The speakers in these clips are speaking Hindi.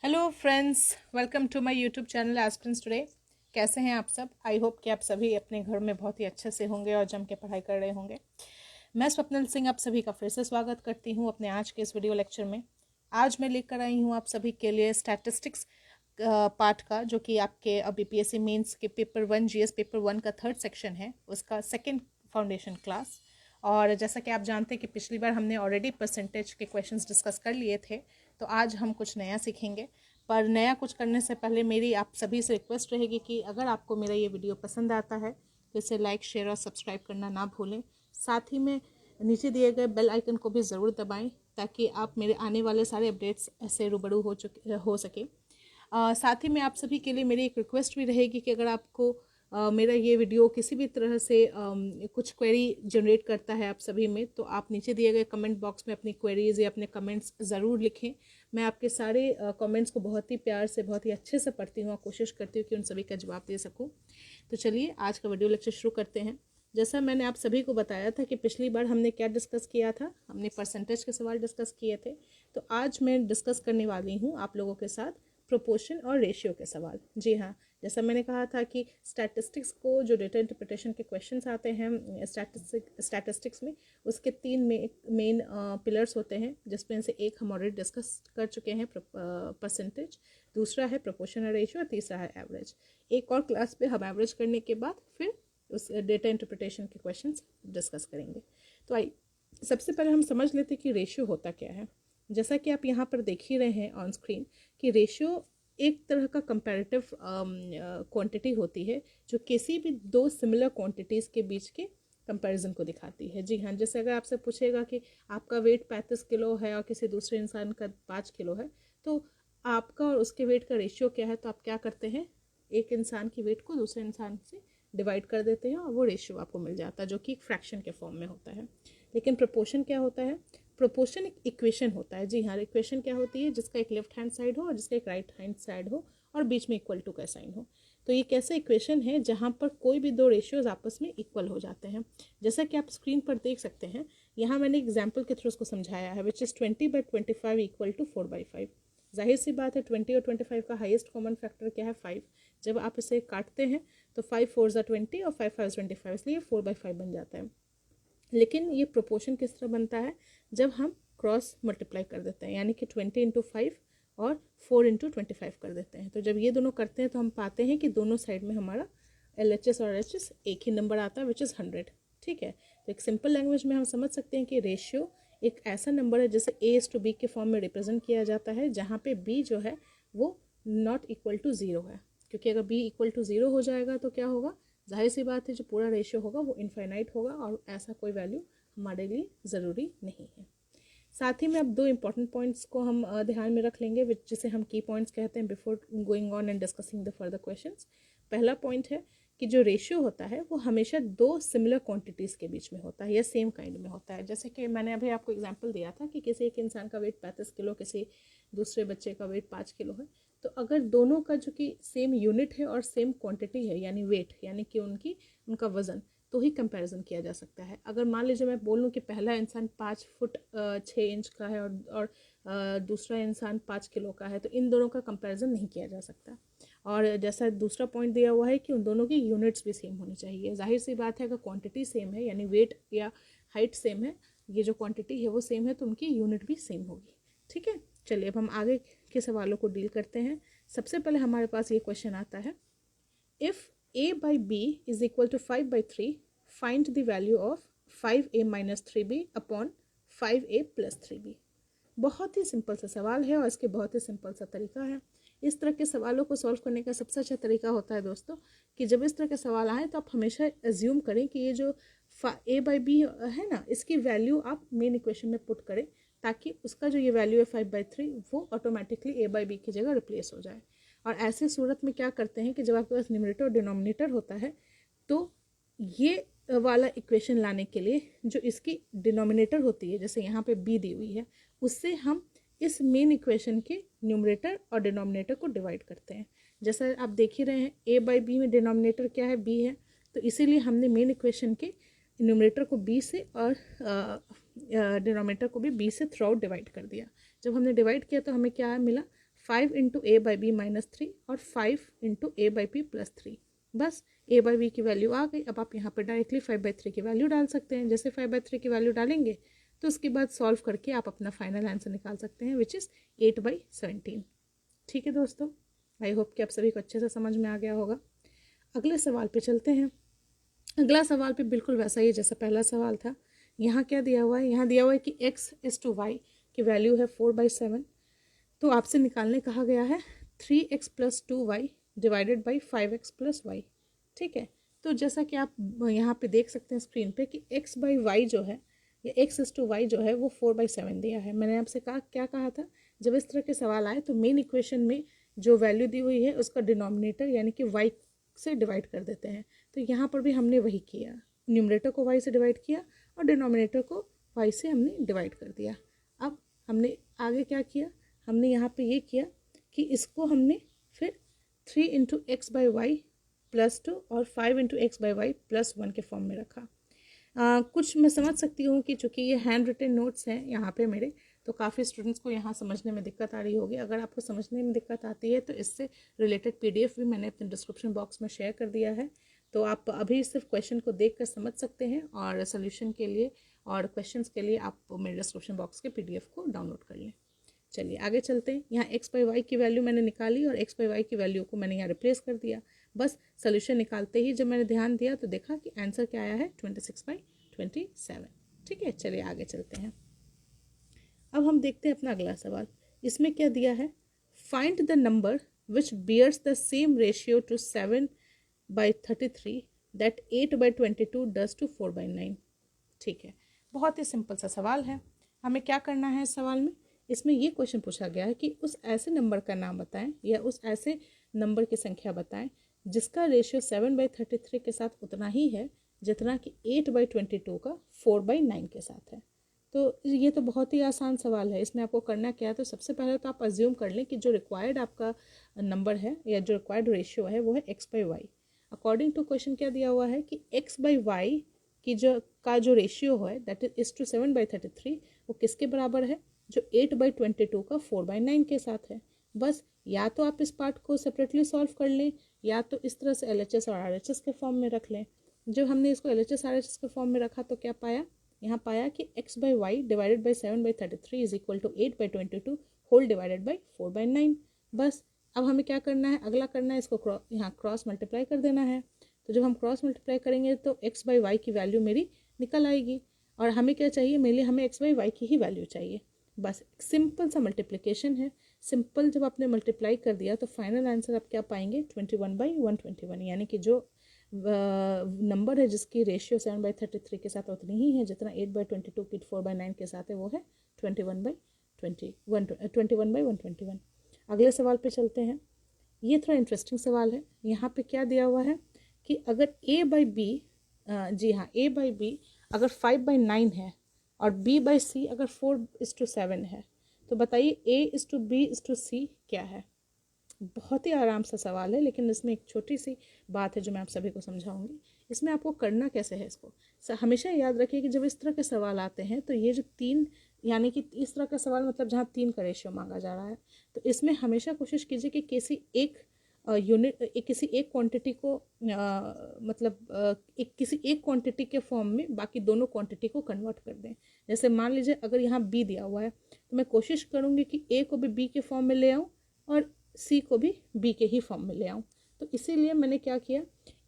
Hello friends, welcome to my YouTube channel aspirants today. कैसे हैं आप सब? आई होप कि आप सभी अपने घर में बहुत ही अच्छे से होंगे और जम के पढ़ाई कर रहे होंगे। मैं स्वप्निल सिंह आप सभी का फिर से स्वागत करती हूं अपने आज के इस वीडियो लेक्चर में। आज मैं लेकर आई हूं आप सभी के लिए स्टैटिस्टिक्स पार्ट का, जो कि आपके बीपीएससी मेंस के पेपर 1 जीएस पेपर 1 का थर्ड सेक्शन है, उसका सेकेंड फाउंडेशन क्लास। और जैसा कि आप जानते हैं कि पिछली बार हमने ऑलरेडी परसेंटेज के क्वेश्चंस डिस्कस कर लिए थे, तो आज हम कुछ नया सीखेंगे। पर नया कुछ करने से पहले मेरी आप सभी से रिक्वेस्ट रहेगी कि अगर आपको मेरा ये वीडियो पसंद आता है तो इसे लाइक, शेयर और सब्सक्राइब करना ना भूलें। साथ ही में नीचे दिए गए बेल आइकन को भी ज़रूर दबाएं ताकि आप मेरे आने वाले सारे अपडेट्स ऐसे रूबरू हो सके। साथ ही में आप सभी के लिए मेरी एक रिक्वेस्ट भी रहेगी कि अगर आपको मेरा ये वीडियो किसी भी तरह से कुछ क्वेरी जनरेट करता है आप सभी में, तो आप नीचे दिए गए कमेंट बॉक्स में अपनी क्वेरीज या अपने कमेंट्स ज़रूर लिखें। मैं आपके सारे कमेंट्स को बहुत ही प्यार से, बहुत ही अच्छे से पढ़ती हूँ और कोशिश करती हूँ कि उन सभी का जवाब दे सकूँ। तो चलिए आज का वीडियो लेक्चर शुरू करते हैं। जैसा मैंने आप सभी को बताया था कि पिछली बार हमने क्या डिस्कस किया था, हमने परसेंटेज के सवाल डिस्कस किए थे। तो आज मैं डिस्कस करने वाली हूँ आप लोगों के साथ प्रोपोर्शन और रेशियो के सवाल। जी हाँ, जैसा मैंने कहा था कि स्टैटिस्टिक्स को जो डेटा इंटरप्रिटेशन के क्वेश्चंस आते हैं स्टैटिस्टिक्स में, उसके तीन मेन पिलर्स होते हैं, जिसमें से एक हम ऑलरेडी डिस्कस कर चुके हैं, परसेंटेज, दूसरा है प्रोपोर्शन और रेशियो और तीसरा है एवरेज। एक और क्लास पे हम एवरेज करने के बाद फिर उस डेटा इंटरप्रिटेशन के क्वेश्चंस डिस्कस करेंगे। तो आइए सबसे पहले हम समझ लेते हैं कि रेशियो होता क्या है। जैसा कि आप यहाँ पर देख ही रहे हैं ऑन स्क्रीन कि रेशियो एक तरह का कंपैरेटिव क्वांटिटी होती है जो किसी भी दो सिमिलर क्वांटिटीज़ के बीच के कंपैरिजन को दिखाती है। जी हाँ, जैसे अगर आपसे पूछेगा कि आपका वेट 35 किलो है और किसी दूसरे इंसान का 5 किलो है, तो आपका और उसके वेट का रेशियो क्या है, तो आप क्या करते हैं, एक इंसान की वेट को दूसरे इंसान से डिवाइड कर देते हैं और वो रेशियो आपको मिल जाता है, जो कि एक फ्रैक्शन के फॉर्म में होता है। लेकिन प्रोपोर्शन क्या होता है? प्रोपोर्शन एक इक्वेशन होता है। जी हाँ, इक्वेशन क्या होती है? जिसका एक लेफ्ट हैंड साइड हो और जिसका एक राइट हैंड साइड हो और बीच में इक्वल टू का साइन हो। तो ये कैसे इक्वेशन है जहाँ पर कोई भी दो रेशियोज आपस में इक्वल हो जाते हैं। जैसा कि आप स्क्रीन पर देख सकते हैं, यहाँ मैंने एग्जाम्पल के थ्रू उसको समझाया है, विच इज़ 20/25 इक्वल टू 4/5। जाहिर सी बात है 20 और 25 का हाईएस्ट कॉमन फैक्टर क्या है? 5। जब आप इसे काटते हैं तो 5 4 20 और 5 5 25, इसलिए 4/5 बन जाता है। लेकिन ये प्रोपोर्शन किस तरह बनता है? जब हम क्रॉस मल्टीप्लाई कर देते हैं, यानी कि 20/5 और 4/25 कर देते हैं। तो जब ये दोनों करते हैं तो हम पाते हैं कि दोनों साइड में हमारा LHS और RHS एक ही नंबर आता है, विच इज़ 100। ठीक है, तो एक सिंपल लैंग्वेज में हम समझ सकते हैं कि रेशियो एक ऐसा नंबर है जिसे A/B के फॉर्म में रिप्रेजेंट किया जाता है, जहाँ पे B जो है वो नॉट इक्वल टू 0 है। क्योंकि अगर B इक्वल टू 0 हो जाएगा तो क्या होगा? जाहिर सी बात है जो पूरा रेशियो होगा वो इनफाइनाइट होगा और ऐसा कोई वैल्यू हमारे लिए ज़रूरी नहीं है। साथ ही में अब दो इंपॉर्टेंट पॉइंट्स को हम ध्यान में रख लेंगे, जिसे हम की पॉइंट्स कहते हैं before going on and discussing the further questions. पहला पॉइंट है कि जो रेशियो होता है वो हमेशा दो सिमिलर क्वांटिटीज़ के बीच में होता है या सेम काइंड में होता है। जैसे कि मैंने अभी आपको एग्जांपल दिया था कि किसी एक इंसान का वेट 35 किलो, किसी दूसरे बच्चे का वेट 5 किलो है। तो अगर दोनों का जो कि सेम यूनिट है और सेम क्वांटिटी है, यानी वेट, यानी कि उनका वज़न, तो ही कंपैरिजन किया जा सकता है। अगर मान लीजिए मैं बोलूँ कि पहला इंसान 5 फुट 6 इंच का है और दूसरा इंसान 5 किलो का है, तो इन दोनों का कंपैरिजन नहीं किया जा सकता। और जैसा दूसरा पॉइंट दिया हुआ है कि उन दोनों की यूनिट्स भी सेम होनी चाहिए। जाहिर सी बात है, अगर क्वांटिटी सेम है, यानी वेट या हाइट सेम है, ये जो क्वांटिटी है वो सेम है, तो उनकी यूनिट भी सेम होगी। ठीक है, चलिए अब हम आगे के सवालों को डील करते हैं। सबसे पहले हमारे पास ये क्वेश्चन आता है, if A/B is equal to 5/3, find the value of 5A minus 3B upon 5A plus 3B। बहुत ही सिंपल सा सवाल है और इसके बहुत ही सिंपल सा तरीका है। इस तरह के सवालों को सॉल्व करने का सबसे अच्छा तरीका होता है दोस्तों कि जब इस तरह के सवाल आएँ तो आप हमेशा एज्यूम करें कि ये जो A/B है ना, इसकी वैल्यू आप मेन इक्वेशन में पुट करें, ताकि उसका जो ये वैल्यू है 5/3 वो ऑटोमेटिकली A/B की जगह रिप्लेस हो जाए। और ऐसे सूरत में क्या करते हैं कि जब आपके पास न्यूमरेटर और डिनोमिनेटर होता है, तो ये वाला इक्वेशन लाने के लिए जो इसकी डिनोमिनेटर होती है, जैसे यहाँ पे b दी हुई है, उससे हम इस मेन इक्वेशन के न्यूमरेटर और डिनोमिनेटर को डिवाइड करते हैं। जैसा आप देख ही रहे हैं, A/B में डिनोमिनेटर क्या है? b है, तो इसीलिए हमने मेन इक्वेशन के न्यूमरेटर को b से और डिनोमिनेटर को भी b से थ्रू आउट डिवाइड कर दिया। जब हमने डिवाइड किया तो हमें क्या मिला? 5 इंटू ए बाई बी -3 और 5 इंटू ए बाई बी +3। बस ए बाई बी की वैल्यू आ गई। अब आप यहाँ पे डायरेक्टली 5/3 की वैल्यू डाल सकते हैं। जैसे 5/3 की वैल्यू डालेंगे तो उसके बाद सॉल्व करके आप अपना फाइनल आंसर निकाल सकते हैं, विच इज़ 8/17। ठीक है दोस्तों, आई होप कि आप सभी को अच्छे से समझ में आ गया होगा। अगले सवाल पे चलते हैं। अगला सवाल भी बिल्कुल वैसा ही जैसा पहला सवाल था। यहाँ क्या दिया हुआ है, यहाँ दिया हुआ है कि x/y की वैल्यू है 4/7। तो आपसे निकालने कहा गया है 3x + 2y divided by 5x + y। ठीक है, तो जैसा कि आप यहाँ पे देख सकते हैं स्क्रीन पे कि x/y जो है या x/y जो है वो 4/7 दिया है। मैंने आपसे क्या कहा था, जब इस तरह के सवाल आए तो मेन इक्वेशन में जो वैल्यू दी हुई है उसका डिनोमिनेटर यानी कि y से डिवाइड कर देते हैं। तो यहाँ पर भी हमने वही किया, न्यूमरेटर को y से डिवाइड किया और डिनोमिनेटर को y से हमने डिवाइड कर दिया। अब हमने आगे क्या किया, हमने यहाँ पे ये किया कि इसको हमने फिर 3 इंटू x/y +2 और 5 इंटू x/y +1 के फॉर्म में रखा। कुछ मैं समझ सकती हूँ कि चूँकि ये हैंड रिटन नोट्स हैं यहाँ पे मेरे, तो काफ़ी स्टूडेंट्स को यहाँ समझने में दिक्कत आ रही होगी। अगर आपको समझने में दिक्कत आती है तो इससे रिलेटेड PDF भी मैंने अपने डिस्क्रिप्शन बॉक्स में शेयर कर दिया है, तो आप अभी सिर्फ क्वेश्चन को देख कर समझ सकते हैं और सोल्यूशन के लिए और क्वेश्चंस के लिए आप मेरे डिस्क्रिप्शन बॉक्स के PDF को डाउनलोड कर लें। चलिए आगे चलते हैं। यहाँ x/y की वैल्यू मैंने निकाली और x/y की वैल्यू को मैंने यहाँ रिप्लेस कर दिया। बस सोल्यूशन निकालते ही जब मैंने ध्यान दिया तो देखा कि आंसर क्या आया है 26/27। ठीक है, चलिए आगे चलते हैं। अब हम देखते हैं अपना अगला सवाल। इसमें क्या दिया है, find the number which bears the same ratio to 7/33 that 8/22 does to 4/9। ठीक है, बहुत ही सिंपल सा सवाल है। हमें क्या करना है इस सवाल में, इसमें ये क्वेश्चन पूछा गया है कि उस ऐसे नंबर का नाम बताएं या उस ऐसे नंबर की संख्या बताएं जिसका रेशियो 7/33 के साथ उतना ही है जितना कि 8/22 का 4/9 के साथ है। तो ये तो बहुत ही आसान सवाल है। इसमें आपको करना क्या है, तो सबसे पहले तो आप अज्यूम कर लें कि जो रिक्वायर्ड आपका नंबर है या जो रिक्वायर्ड रेशियो है वो है x/y। अकॉर्डिंग टू क्वेश्चन क्या दिया हुआ है कि x/y की जो रेशियो है दैट इज टू 7/33 वो किसके बराबर है, जो 8/22 का 4/9 के साथ है। बस या तो आप इस पार्ट को सेपरेटली सॉल्व कर लें या तो इस तरह से LHS और RHS के फॉर्म में रख लें। जब हमने इसको LHS RHS के फॉर्म में रखा तो क्या पाया, यहाँ पाया कि x/y divided by 7/33 is equal to 8/22 whole divided by 4/9। बस अब हमें क्या करना है, अगला करना है इसको यहाँ क्रॉस मल्टीप्लाई कर देना है। तो जब हम क्रॉस मल्टीप्लाई करेंगे तो x/y की वैल्यू मेरी निकल आएगी और हमें क्या चाहिए, मेरे लिए हमें x/y की ही वैल्यू चाहिए। बस सिंपल सा मल्टीप्लिकेशन है। सिंपल जब आपने मल्टीप्लाई कर दिया तो फाइनल आंसर आप क्या पाएंगे 21/121, यानी कि जो नंबर है जिसकी रेशियो 7/33 के साथ उतनी ही है जितना 8/22 की 4/9 के साथ है वो है 21/121। अगले सवाल पे चलते हैं। ये थोड़ा इंटरेस्टिंग सवाल है। यहाँ पे क्या दिया हुआ है कि अगर a/b जी हाँ a/b अगर 5/9 है और b/c अगर 4:7 है तो बताइए a:b:c क्या है। बहुत ही आराम सा सवाल है, लेकिन इसमें एक छोटी सी बात है जो मैं आप सभी को समझाऊंगी। इसमें आपको करना कैसे है, इसको हमेशा याद रखिए कि जब इस तरह के सवाल आते हैं तो ये जो तीन यानी कि इस तरह का सवाल मतलब जहाँ 3 का रेशियो मांगा जा रहा है तो इसमें हमेशा कोशिश कीजिए कि किसी एक किसी एक क्वांटिटी को किसी एक क्वांटिटी के फॉर्म में बाकी दोनों क्वांटिटी को कन्वर्ट कर दें। जैसे मान लीजिए अगर यहाँ b दिया हुआ है तो मैं कोशिश करूँगी कि a को भी b के फॉर्म में ले आऊँ और c को भी b के ही फॉर्म में ले आऊँ। तो इसीलिए मैंने क्या किया,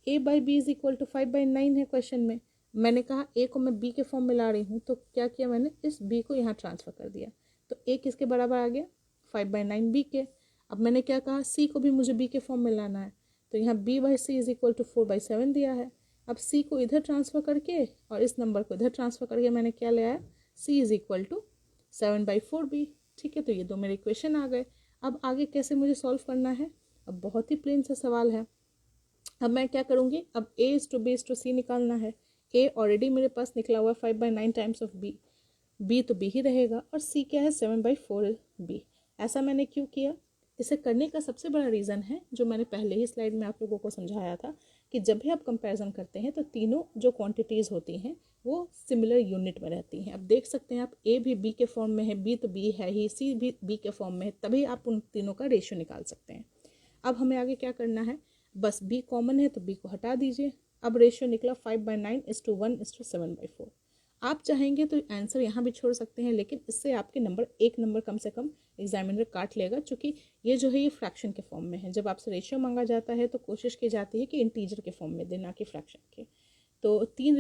a/b इज इक्वल टू 5/9 है क्वेश्चन में, मैंने कहा a को मैं b के फॉर्म में ला रही हूँ तो क्या किया मैंने, इस b को यहाँ ट्रांसफ़र कर दिया। तो a किसके बराबर आ गया 5/9 b के। अब मैंने क्या कहा, c को भी मुझे b के फॉर्म में लाना है तो यहाँ b/c इज इक्वल टू 4/7 दिया है। अब c को इधर ट्रांसफ़र करके और इस नंबर को इधर ट्रांसफ़र करके मैंने क्या ले आया, c is equal to 7/4b। ठीक है, तो ये दो मेरे इक्वेशन आ गए। अब आगे कैसे मुझे सॉल्व करना है, अब बहुत ही प्लेन सा सवाल है। अब मैं क्या करूँगी, अब a:b:c निकालना है। a ऑलरेडी मेरे पास निकला हुआ 5/9 टाइम्स ऑफ b तो b ही रहेगा और c क्या है 7/4b। ऐसा मैंने क्यों किया, इसे करने का सबसे बड़ा रीज़न है जो मैंने पहले ही स्लाइड में आप लोगों को समझाया था कि जब भी आप कंपैरिजन करते हैं तो तीनों जो क्वांटिटीज़ होती हैं वो सिमिलर यूनिट में रहती हैं। अब देख सकते हैं आप ए भी बी के फॉर्म में है, बी तो बी है ही, सी भी बी के फॉर्म में है, तभी आप उन तीनों का रेशियो निकाल सकते हैं। अब हमें आगे क्या करना है, बस बी कॉमन है तो बी को हटा दीजिए। अब रेशियो निकला 5/9:1:7/4। आप चाहेंगे तो आंसर यहाँ भी छोड़ सकते हैं, लेकिन इससे आपके नंबर एक नंबर कम से कम एग्जामिनर काट लेगा, चूँकि ये जो है ये फ्रैक्शन के फॉर्म में है। जब आपसे रेशियो मांगा जाता है तो कोशिश की जाती है कि इंटीजर के फॉर्म में दे, ना कि फ्रैक्शन के। तो तीन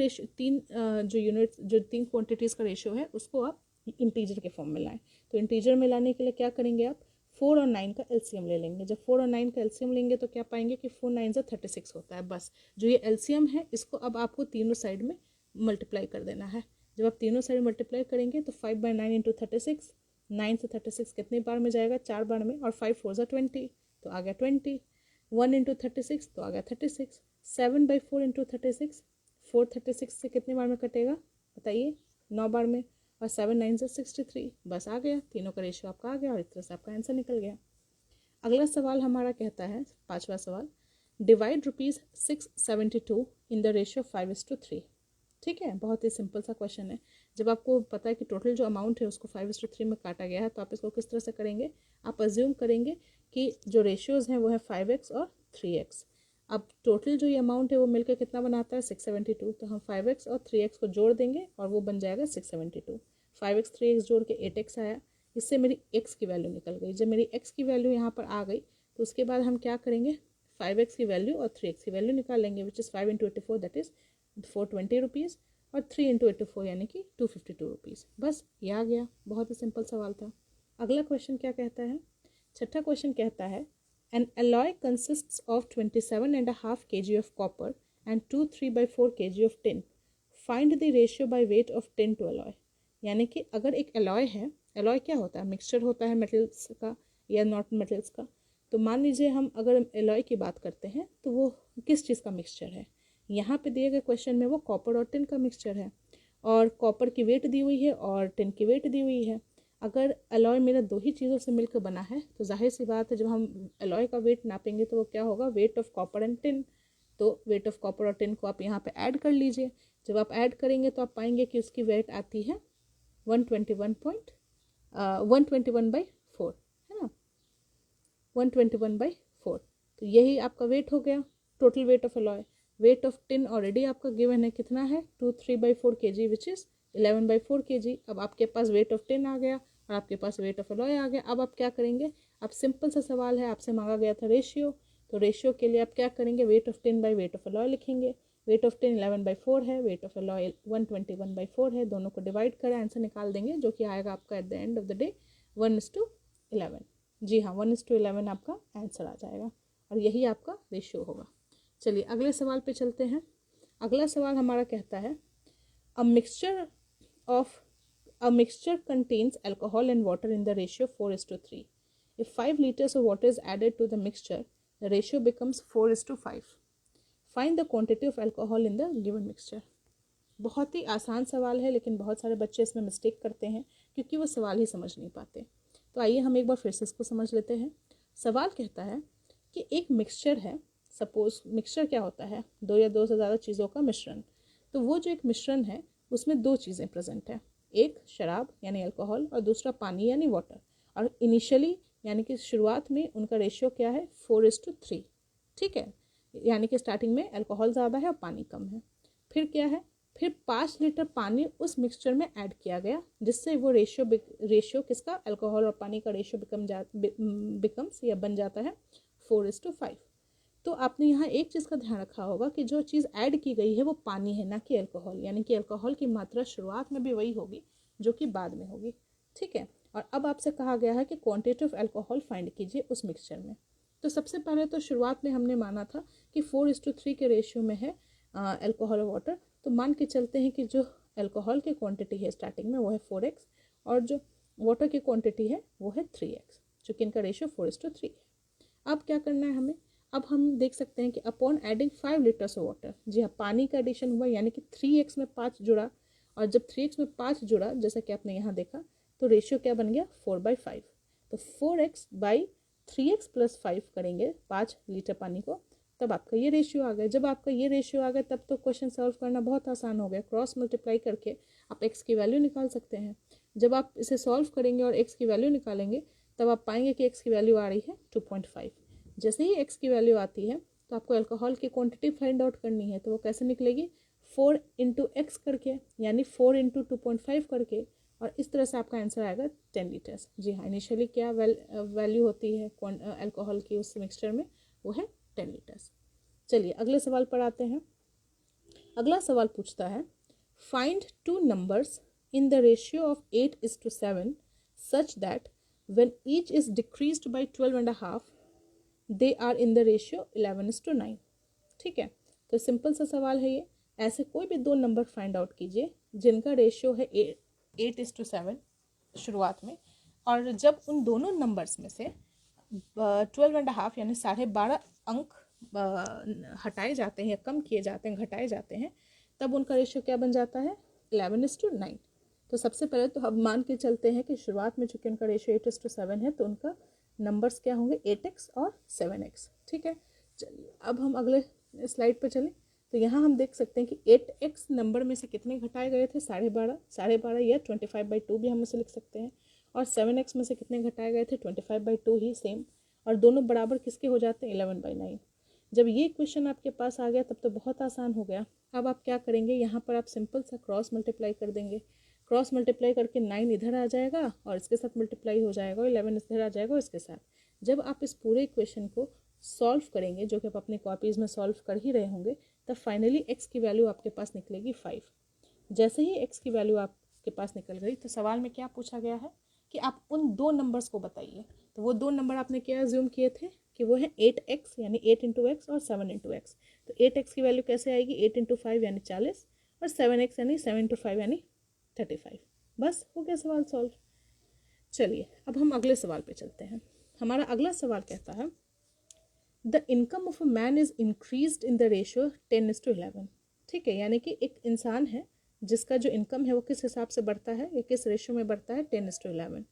जो यूनिट जो तीन क्वांटिटीज़ का रेशियो है उसको आप इंटीजर के फॉर्म में लाएं। तो इंटीजर में लाने के लिए क्या करेंगे आप, 4 और 9 का एलसीएम ले लेंगे। जब 4 और 9 का एलसीएम लेंगे तो क्या पाएंगे कि 4 9 36 होता है। बस जो ये एलसीएम है इसको अब आपको तीनों साइड में मल्टीप्लाई कर देना है। जब आप तीनों साइड मल्टीप्लाई करेंगे तो 5/9 × 36, 9 से 36 कितने बार में जाएगा, 4 बार में, और 5 4 20 तो आ गया 20। 1 × 36 तो आ गया 36। 7/4 × 36, 4 36 से कितने बार में कटेगा बताइए, 9 बार में, और 7 9 63। बस आ गया, तीनों का रेशियो आपका आ गया और इस तरह से आपका आंसर निकल गया। अगला सवाल हमारा कहता है, 5वां सवाल, डिवाइड ₹672 इन द रेशियो 5:3। ठीक है, बहुत ही सिंपल सा क्वेश्चन है। जब आपको पता है कि टोटल जो अमाउंट है उसको 5:3 में काटा गया है तो आप इसको किस तरह से करेंगे, आप अज्यूम करेंगे कि जो रेशियोज़ हैं वो है 5x और 3x। अब टोटल जो ये अमाउंट है वो मिलकर कितना बनाता है 672, तो हम 5x और 3x को जोड़ देंगे और वो बन जाएगा 672। 5x 3x जोड़ के 8x आया, इससे मेरी x की वैल्यू निकल गई। जब मेरी x की वैल्यू यहाँ पर आ गई तो उसके बाद हम क्या करेंगे, 5x की वैल्यू और 3x की वैल्यू निकाल लेंगे, which is 5 × 84 that is 420 rupees, और 3 × 84 यानी कि 252 रुपीज़। बस ये आ गया, बहुत ही सिंपल सवाल था। अगला क्वेश्चन क्या कहता है, छठा क्वेश्चन कहता है, An alloy consists of 27.5 kg of copper and 2 3/4 kg of tin. Find the ratio by weight of tin to alloy. यानी कि अगर एक alloy है, alloy क्या होता है, मिक्सचर होता है मेटल्स का या नॉट मेटल्स का। तो मान लीजिए हम अगर alloy की बात करते हैं तो वो किस चीज़ का मिक्सचर है, यहाँ पे दिए गए क्वेश्चन में वो कॉपर और टिन का मिक्सचर है, और कॉपर की वेट दी हुई है और टिन की वेट दी हुई है। अगर अलॉय मेरा दो ही चीज़ों से मिलकर बना है तो जाहिर सी बात है जब हम अलॉय का वेट नापेंगे तो वो क्या होगा, weight of copper and tin. तो वेट ऑफ कॉपर और टिन को आप यहाँ पे ऐड कर लीजिए। जब आप ऐड करेंगे तो आप पाएंगे कि उसकी वेट आती है 121/4, है ना, 121/4। तो यही आपका वेट हो गया, total weight of alloy. Weight of tin already आपका गिवन है, कितना है 2 3/4 kg विच इज़ 11/4 kg। अब आपके पास वेट ऑफ टिन आ गया और आपके पास वेट ऑफ अलॉय आ गया। अब आप क्या करेंगे, अब सिंपल सा सवाल है, आपसे मांगा गया था रेशियो, तो रेशियो के लिए आप क्या करेंगे, weight of tin by weight of alloy लिखेंगे। वेट ऑफ टिन 11/4 है, वेट ऑफ अलॉय 121/4 है, दोनों को डिवाइड करें, आंसर निकाल देंगे जो कि आएगा आपका at the end of the day 1:11। जी हाँ, 1:11 आपका आंसर आ जाएगा और यही आपका रेशियो होगा। चलिए अगले सवाल पे चलते हैं। अगला सवाल हमारा कहता है, अ mixture contains alcohol and water in the ratio 4:3. If 5 liters of water is added to the mixture, the ratio becomes 4:5. Find the quantity of alcohol in the given mixture. बहुत ही आसान सवाल है, लेकिन बहुत सारे बच्चे इसमें मिस्टेक करते हैं क्योंकि वो सवाल ही समझ नहीं पाते। तो आइए हम एक बार फिर से इसको समझ लेते हैं। सवाल कहता है कि एक मिक्सचर है, सपोज मिक्सचर क्या होता है, दो या दो से ज़्यादा चीज़ों का मिश्रण। तो वो जो एक मिश्रण है उसमें दो चीज़ें प्रेजेंट है, एक शराब यानी अल्कोहल और दूसरा पानी यानी वाटर। और इनिशियली यानी कि शुरुआत में उनका रेशियो क्या है 4:3। ठीक है, यानी कि स्टार्टिंग में अल्कोहल ज़्यादा है और पानी कम है। फिर क्या है, फिर 5 लीटर पानी उस मिक्सचर में ऐड किया गया, जिससे वो रेशियो किसका, अल्कोहल और पानी का रेशियो बिकम्स या बन जाता है 4:5। तो आपने यहाँ एक चीज़ का ध्यान रखा होगा कि जो चीज़ ऐड की गई है वो पानी है, ना कि अल्कोहल। यानी कि अल्कोहल की मात्रा शुरुआत में भी वही होगी जो कि बाद में होगी। ठीक है, और अब आपसे कहा गया है कि क्वांटिटी ऑफ अल्कोहल फाइंड कीजिए उस मिक्सचर में। तो सबसे पहले तो शुरुआत में हमने माना था कि 4:3 के रेशियो में है अल्कोहल और वाटर। तो मान के चलते हैं कि जो अल्कोहल की क्वांटिटी है स्टार्टिंग में वो है 4x और जो वाटर की क्वांटिटी है वो है 3x, चूँकि इनका रेशियो 4:3 है। अब क्या करना है हमें, अब हम देख सकते हैं कि upon adding 5 litres of water, जी हाँ, पानी का एडिशन हुआ यानी कि 3x में 5 जुड़ा, और जब 3x में 5 जुड़ा जैसा कि आपने यहाँ देखा तो रेशियो क्या बन गया 4/5। तो 4x/3x + 5 करेंगे 5 लीटर पानी को, तब आपका ये रेशियो आ गया। जब आपका ये रेशियो आ गया तब तो क्वेश्चन सॉल्व करना बहुत आसान हो गया। क्रॉस मल्टीप्लाई करके आप एक्स की वैल्यू निकाल सकते हैं। जब आप इसे सॉल्व करेंगे और एक्स की वैल्यू निकालेंगे तब आप पाएंगे कि एक्स की वैल्यू आ रही है 2.5। जैसे ही एक्स की वैल्यू आती है तो आपको अल्कोहल की क्वांटिटी फाइंड आउट करनी है। तो वो कैसे निकलेगी, 4 इंटू एक्स करके, यानी 4 इंटू 2.5 करके, और इस तरह से आपका आंसर आएगा 10 लीटर्स। जी हाँ, इनिशियली क्या वैल्यू होती है अल्कोहल की उस मिक्सचर में, वो है 10 लीटर्स। चलिए अगले सवाल पर आते हैं। अगला सवाल पूछता है, find two numbers in the ratio of 8:7 such that when each is decreased by 12.5 they are in the ratio 11:9। ठीक है, तो सिंपल सा सवाल है ये। ऐसे कोई भी दो नंबर फाइंड आउट कीजिए जिनका रेशियो है 8:7 शुरुआत में, और जब उन दोनों नंबर्स में से 12.5 यानी 12.5 अंक हटाए जाते हैं या कम किए जाते हैं, घटाए जाते हैं, तब उनका रेशियो क्या बन जाता है, 11:9। तो सबसे पहले तो हम मान के चलते हैं कि शुरुआत में चूंकि उनका रेशियो 8:7 है तो उनका नंबर्स क्या होंगे, 8x और 7x। ठीक है, चलिए अब हम अगले स्लाइड पर चलें। तो यहाँ हम देख सकते हैं कि 8x नंबर में से कितने घटाए गए थे, 12.5 या 25/2 भी हम उसे लिख सकते हैं। और 7x में से कितने घटाए गए थे, 25/2 ही सेम। और दोनों बराबर किसके हो जाते हैं, 11/9। जब ये क्वेश्चन आपके पास आ गया तब तो बहुत आसान हो गया। अब आप क्या करेंगे, यहाँ पर आप सिंपल सा क्रॉस मल्टीप्लाई कर देंगे। क्रॉस मल्टीप्लाई करके 9 इधर आ जाएगा और इसके साथ मल्टीप्लाई हो जाएगा, 11 इधर आ जाएगा और इसके साथ। जब आप इस पूरे इक्वेशन को सॉल्व करेंगे, जो कि आप अपने कॉपीज़ में सॉल्व कर ही रहे होंगे, तब फाइनली एक्स की वैल्यू आपके पास निकलेगी 5। जैसे ही एक्स की वैल्यू आपके पास निकल गई तो सवाल में क्या पूछा गया है कि आप उन दो नंबर्स को बताइए। तो वो दो नंबर आपने क्या एज्यूम किए थे कि वो है 8x यानी 8 इंटू एक्स और 7 इंटू एक्स। तो 8x की वैल्यू कैसे आएगी, 8 इंटू 5 यानी 40 और 7x यानी 7 इंटू 5 यानी 35। बस हो गया सवाल सॉल्व। चलिए अब हम अगले सवाल पे चलते हैं। हमारा अगला सवाल कहता है, the income of a man is increased in the ratio 10:11। ठीक है, यानी कि एक इंसान है जिसका जो इनकम है वो किस हिसाब से बढ़ता है या किस रेशियो में बढ़ता है, 10:11।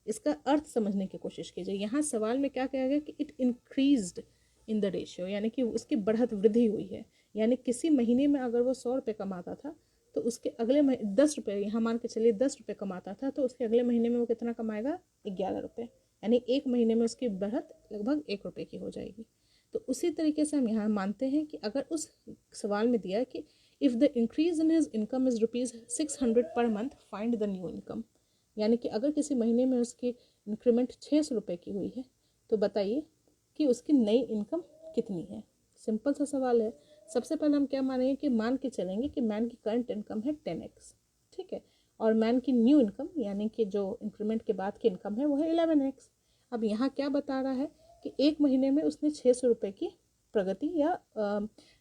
इसका अर्थ समझने की कोशिश कीजिए। यहाँ सवाल में क्या कहा गया कि it increased in the ratio, यानी कि उसकी बढ़त वृद्धि हुई है। यानी किसी महीने में अगर वो 100 रुपये कमाता था तो उसके अगले 10 रुपये, यहाँ मान के चलिए 10 रुपये कमाता था तो उसके अगले महीने में वो कितना कमाएगा, 11 रुपये। यानी एक महीने में उसकी बढ़त लगभग 1 रुपये की हो जाएगी। तो उसी तरीके से हम यहाँ मानते हैं कि अगर उस सवाल में दिया कि if the increase in his income is ₹600 per month find the new income, यानी कि अगर किसी महीने में उसकी इंक्रीमेंट 600 रुपये की हुई है तो बताइए कि उसकी नई इनकम कितनी है। सिंपल सा सवाल है। सबसे पहले हम क्या मानेंगे कि मान के चलेंगे कि मैन की करंट इनकम है 10x। ठीक है, और मैन की न्यू इनकम यानी कि जो इंक्रीमेंट के बाद की इनकम है वो है 11x। अब यहाँ क्या बता रहा है कि एक महीने में उसने 600 रुपये की प्रगति या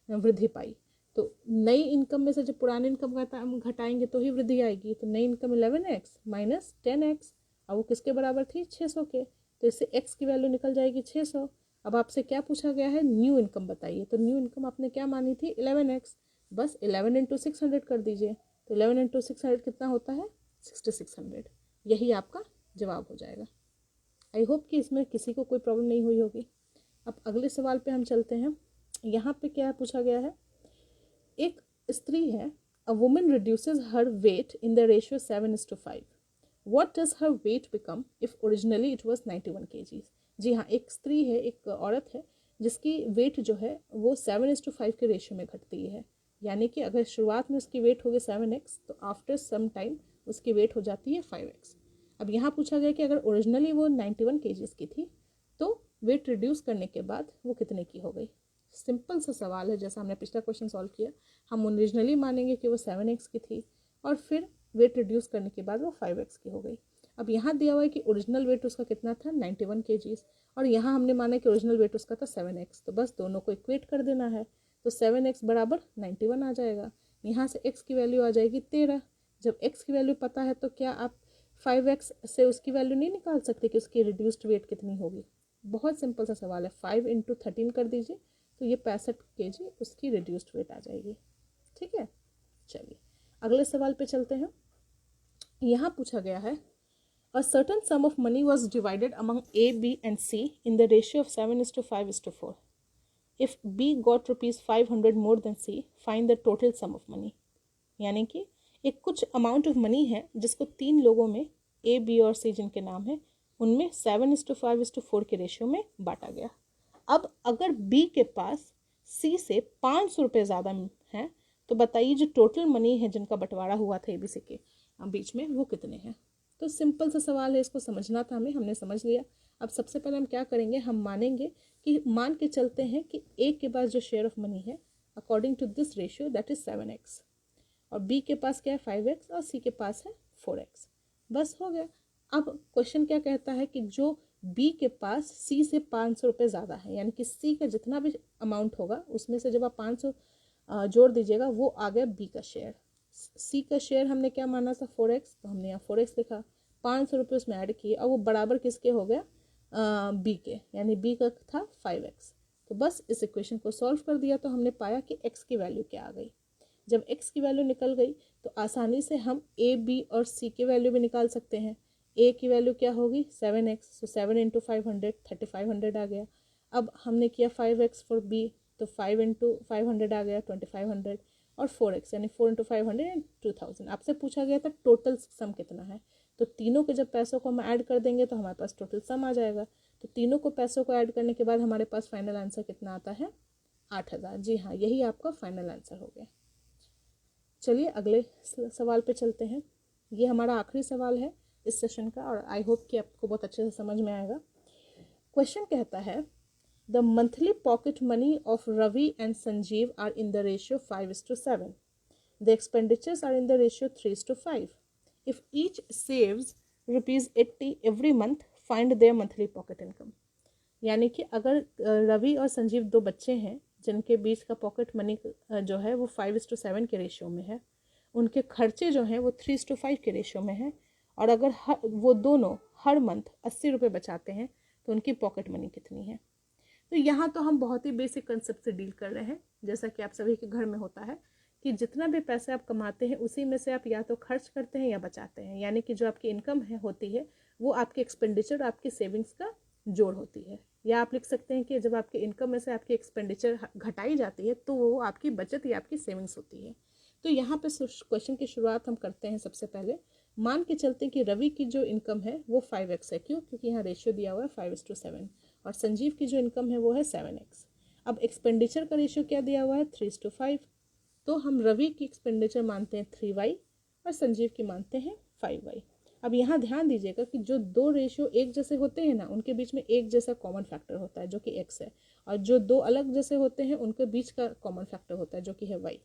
वृद्धि पाई। तो नई इनकम में से जब पुरानी इनकम घटाएंगे तो ही वृद्धि आएगी। तो नई इनकम 11x माइनस 10x, और वो किसके बराबर थी, 600 के। तो इससे x की वैल्यू निकल जाएगी 600। अब आपसे क्या पूछा गया है, न्यू इनकम बताइए। तो न्यू इनकम आपने क्या मानी थी, 11x। बस 11 इंटू 600 कर दीजिए। तो 11 इंटू 600 कितना होता है, 6600। यही आपका जवाब हो जाएगा। आई होप कि इसमें किसी को कोई प्रॉब्लम नहीं हुई होगी। अब अगले सवाल पे हम चलते हैं। यहाँ पे क्या पूछा गया है, एक स्त्री है, a woman reduces her weight in the ratio 7:5। What does her weight become if originally it was 91 kg। जी हाँ, एक स्त्री है, एक औरत है जिसकी वेट जो है वो 7:5 के रेशियो में घटती है। यानी कि अगर शुरुआत में उसकी वेट होगी 7x तो आफ्टर सम टाइम उसकी वेट हो जाती है 5x। अब यहाँ पूछा गया कि अगर ओरिजिनली वो 91 kg की थी तो वेट रिड्यूस करने के बाद वो कितने की हो गई। सिंपल सा सवाल है, जैसा हमने पिछला क्वेश्चन सॉल्व किया। हम ओरिजिनली मानेंगे कि वो 7x की थी और फिर वेट रिड्यूस करने के बाद वो 5x की हो गई। अब यहाँ दिया हुआ है कि ओरिजिनल वेट उसका कितना था, 91 kg, और यहाँ हमने माना कि ओरिजिनल वेट उसका था 7x। तो बस दोनों को इक्वेट कर देना है। तो 7x बराबर 91 आ जाएगा। यहाँ से x की वैल्यू आ जाएगी 13। जब x की वैल्यू पता है तो क्या आप 5x से उसकी वैल्यू नहीं निकाल सकते कि उसकी रिड्यूस्ड वेट कितनी होगी। बहुत सिंपल सा सवाल है। 5 इंटू 13 कर दीजिए तो ये 65 kg उसकी रिड्यूस्ड वेट आ जाएगी। ठीक है, चलिए अगले सवाल पे चलते हैं। यहाँ पूछा गया है, a certain sum of money was divided among A, B and C in the ratio of 7:5:4। If B got ₹500 more than C, find the total sum of money. यानी कि एक कुछ अमाउंट ऑफ मनी है जिसको 3 लोगों में, ए बी और सी जिनके नाम है, उनमें 7:5:4 के रेशियो में बांटा गया। अब अगर बी के पास सी से 500 रुपये ज़्यादा है तो बताइए जो टोटल मनी है जिनका बंटवारा हुआ था एबीसी के बीच में वो कितने हैं। तो सिंपल सा सवाल है, इसको समझना था हमें, हमने समझ लिया। अब सबसे पहले हम क्या करेंगे, हम मानेंगे कि मान के चलते हैं कि ए के पास जो शेयर ऑफ मनी है according to this ratio that is 7x, और बी के पास क्या है 5x, और सी के पास है 4x। बस हो गया। अब क्वेश्चन क्या कहता है कि जो बी के पास सी से 500 रुपये ज़्यादा है, यानी कि सी का जितना भी अमाउंट होगा उसमें से जब आप 500 जोड़ दीजिएगा वो आ गया बी का शेयर। सी का शेयर हमने क्या माना था 4x, तो हमने यहाँ 4x लिखा, 500 रुपये उसमें ऐड किए और वो बराबर किसके हो गया बी के, यानी बी का था 5x। तो बस इस इक्वेशन को सॉल्व कर दिया तो हमने पाया कि x की वैल्यू क्या आ गई। जब x की वैल्यू निकल गई तो आसानी से हम a, b और c की वैल्यू भी निकाल सकते हैं। a की वैल्यू क्या होगी 7x, सो 7 इंटू 500 3500 आ गया। अब हमने किया 5x फॉर b, तो 5 इंटू 500 आ गया 2500, और 4x यानी 4 इंटू 500 2000। आपसे पूछा गया था टोटल सम कितना है, तो तीनों के जब पैसों को हम ऐड कर देंगे तो हमारे पास टोटल सम आ जाएगा। तो तीनों को पैसों को ऐड करने के बाद हमारे पास फाइनल आंसर कितना आता है 8000। जी हाँ, यही आपका फाइनल आंसर हो गया। चलिए अगले सवाल पे चलते हैं। ये हमारा आखिरी सवाल है इस सेशन का और आई होप कि आपको बहुत अच्छे से समझ में आएगा। क्वेश्चन कहता है the monthly pocket money of Ravi and Sanjeev are in the ratio 5:7. The expenditures are in the ratio 3:5. If each saves ₹80 every month, find their monthly pocket income. यानी कि अगर रवि और संजीव दो बच्चे हैं जिनके बीच का पॉकेट मनी जो है वो 5:7 के रेशियो में है, उनके खर्चे जो हैं वो 3:5 के रेशियो में है, और अगर वो दोनों हर मंथ 80 रुपये बचाते हैं तो उनकी पॉकेट मनी कितनी है। तो यहाँ तो हम बहुत ही बेसिक कंसेप्ट से डील कर रहे हैं, जैसा कि आप सभी के घर में होता है कि जितना भी पैसे आप कमाते हैं उसी में से आप या तो खर्च करते हैं या बचाते हैं। यानी कि जो आपकी इनकम है होती है वो आपके एक्सपेंडिचर, आपकी सेविंग्स का जोड़ होती है। या आप लिख सकते हैं कि जब आपके इनकम में से आपकी एक्सपेंडिचर घटाई जाती है तो वो आपकी बचत या आपकी सेविंग्स होती है। तो यहाँ पे क्वेश्चन की शुरुआत हम करते हैं। सबसे पहले मान के चलते हैं कि रवि की जो इनकम है वो 5x है। क्यों? क्योंकि यहाँ रेशियो दिया हुआ है 5:7, और संजीव की जो इनकम है वो है 7x। अब एक्सपेंडिचर का रेशियो क्या दिया हुआ है 3:5, तो हम रवि की एक्सपेंडिचर मानते हैं 3y और संजीव की मानते हैं 5y। अब यहाँ ध्यान दीजिएगा कि जो दो रेशियो एक जैसे होते हैं ना, उनके बीच में एक जैसा कॉमन फैक्टर होता है जो कि x है, और जो दो अलग जैसे होते हैं उनके बीच का कॉमन फैक्टर होता है जो कि है y।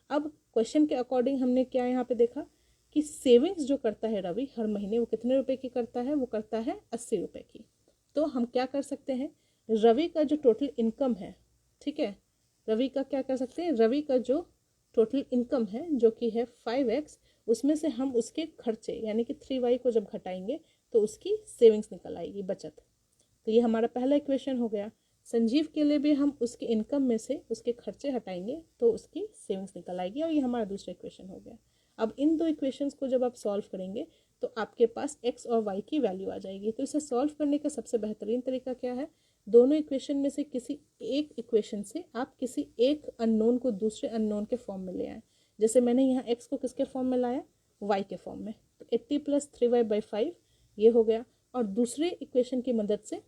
अब क्वेश्चन के अकॉर्डिंग हमने क्या यहाँ पे देखा कि सेविंग्स जो करता है रवि हर महीने वो कितने रुपए की करता है, वो करता है 80 रुपये की। तो हम क्या कर सकते हैं, रवि का जो टोटल इनकम है, ठीक है, रवि का क्या कर सकते हैं, रवि का जो टोटल इनकम है जो कि है 5x, उसमें से हम उसके खर्चे यानी कि 3y को जब घटाएंगे तो उसकी सेविंग्स निकल आएगी, बचत। तो ये हमारा पहला इक्वेशन हो गया। संजीव के लिए भी हम उसके इनकम में से उसके खर्चे हटाएंगे तो उसकी सेविंग्स निकल आएगी, और ये हमारा दूसरा इक्वेशन हो गया। अब इन दो इक्वेशंस को जब आप सॉल्व करेंगे तो आपके पास x और y की वैल्यू आ जाएगी। तो इसे सॉल्व करने का सबसे बेहतरीन तरीका क्या है, दोनों इक्वेशन में से किसी एक इक्वेशन से आप किसी एक अननोन को दूसरे अननोन के फॉर्म में ले आए। जैसे मैंने यहाँ x को किसके फॉर्म में लाया, y के फॉर्म में, तो 80 + 3y/5 ये हो गया। और दूसरे इक्वेशन की मदद से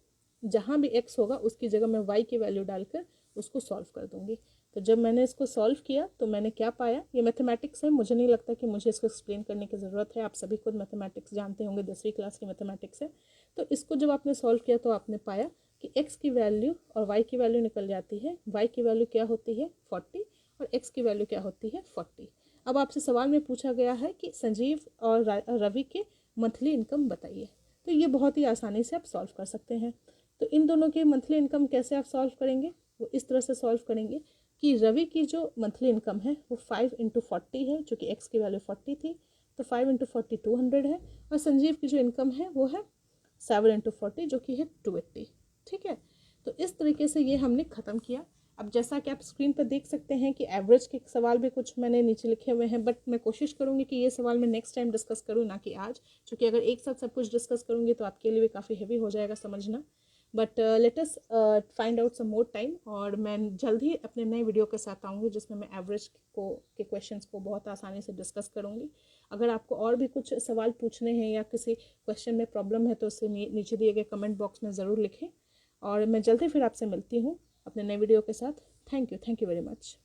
जहाँ भी x होगा उसकी जगह मैं y की वैल्यू डालकर उसको सॉल्व कर दूंगी। तो जब मैंने इसको सॉल्व किया तो मैंने क्या पाया, ये मैथमेटिक्स है, मुझे नहीं लगता कि मुझे इसको एक्सप्लेन करने की ज़रूरत है, आप सभी खुद मैथमेटिक्स जानते होंगे, 10वीं क्लास की मैथमेटिक्स है। तो इसको जब आपने सॉल्व किया तो आपने पाया कि x की वैल्यू और y की वैल्यू निकल जाती है। y की वैल्यू क्या होती है 40 और x की वैल्यू क्या होती है 40। अब आपसे सवाल में पूछा गया है कि संजीव और रवि के मंथली इनकम बताइए, तो ये बहुत ही आसानी से आप सॉल्व कर सकते हैं। तो इन दोनों के मंथली इनकम कैसे आप सॉल्व करेंगे, वो इस तरह से सॉल्व करेंगे कि रवि की जो मंथली इनकम है वो 5 × 40 है, जो कि x की वैल्यू 40 थी, तो 5 × 40 200 है, और संजीव की जो इनकम है वो है 7 × 40 जो कि है 280। ठीक है, तो इस तरीके से ये हमने ख़त्म किया। अब जैसा कि आप स्क्रीन पर देख सकते हैं कि एवरेज के सवाल भी कुछ मैंने नीचे लिखे हुए हैं, बट मैं कोशिश करूँगी कि ये सवाल मैं नेक्स्ट टाइम डिस्कस करूँ, ना कि आज, क्योंकि अगर एक साथ सब कुछ डिस्कस करूँगी तो आपके लिए भी काफ़ी हेवी हो जाएगा समझना। But let us find out some more time, और मैं जल्द ही अपने नए वीडियो के साथ आऊँगी जिसमें मैं एवरेज के क्वेश्चंस को बहुत आसानी से डिस्कस करूँगी। अगर आपको और भी कुछ सवाल पूछने हैं या किसी क्वेश्चन में प्रॉब्लम है तो उसे नीचे दिए गए कमेंट बॉक्स में ज़रूर लिखें, और मैं जल्द ही फिर आपसे मिलती हूँ अपने नए वीडियो के साथ। Thank you very much.